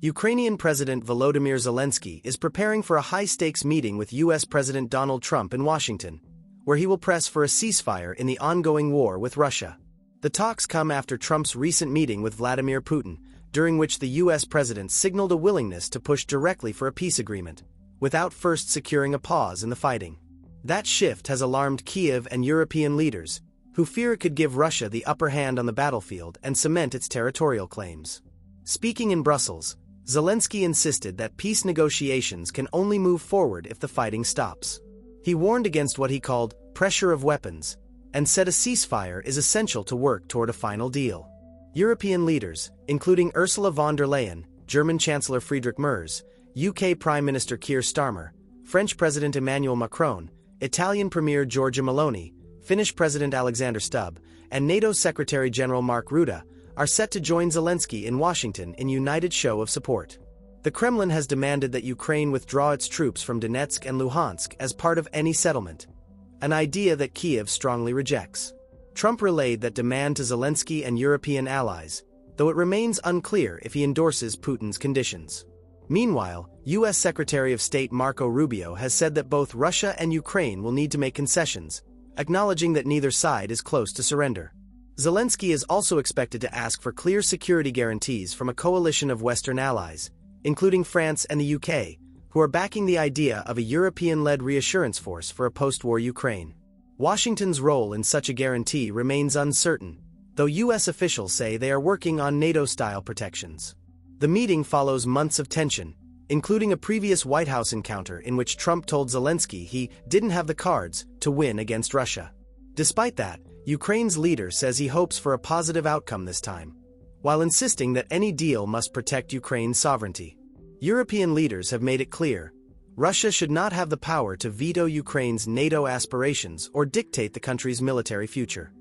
Ukrainian President Volodymyr Zelenskyy is preparing for a high-stakes meeting with U.S. President Donald Trump in Washington, where he will press for a ceasefire in the ongoing war with Russia. The talks come after Trump's recent meeting with Vladimir Putin, during which the U.S. president signaled a willingness to push directly for a peace agreement, without first securing a pause in the fighting. That shift has alarmed Kyiv and European leaders, who fear it could give Russia the upper hand on the battlefield and cement its territorial claims. Speaking in Brussels, Zelenskyy insisted that peace negotiations can only move forward if the fighting stops. He warned against what he called pressure of weapons, and said a ceasefire is essential to work toward a final deal. European leaders, including Ursula von der Leyen, German Chancellor Friedrich Merz, UK Prime Minister Keir Starmer, French President Emmanuel Macron, Italian Premier Giorgia Meloni, Finnish President Alexander Stubb, and NATO Secretary-General Mark Rutte, are set to join Zelenskyy in Washington in united show of support. The Kremlin has demanded that Ukraine withdraw its troops from Donetsk and Luhansk as part of any settlement, an idea that Kyiv strongly rejects. Trump relayed that demand to Zelenskyy and European allies, though it remains unclear if he endorses Putin's conditions. Meanwhile, U.S. Secretary of State Marco Rubio has said that both Russia and Ukraine will need to make concessions, acknowledging that neither side is close to surrender. Zelenskyy is also expected to ask for clear security guarantees from a coalition of Western allies, including France and the UK, who are backing the idea of a European-led reassurance force for a post-war Ukraine. Washington's role in such a guarantee remains uncertain, though U.S. officials say they are working on NATO-style protections. The meeting follows months of tension, including a previous White House encounter in which Trump told Zelenskyy he didn't have the cards to win against Russia. Despite that, Ukraine's leader says he hopes for a positive outcome this time, while insisting that any deal must protect Ukraine's sovereignty. European leaders have made it clear, Russia should not have the power to veto Ukraine's NATO aspirations or dictate the country's military future.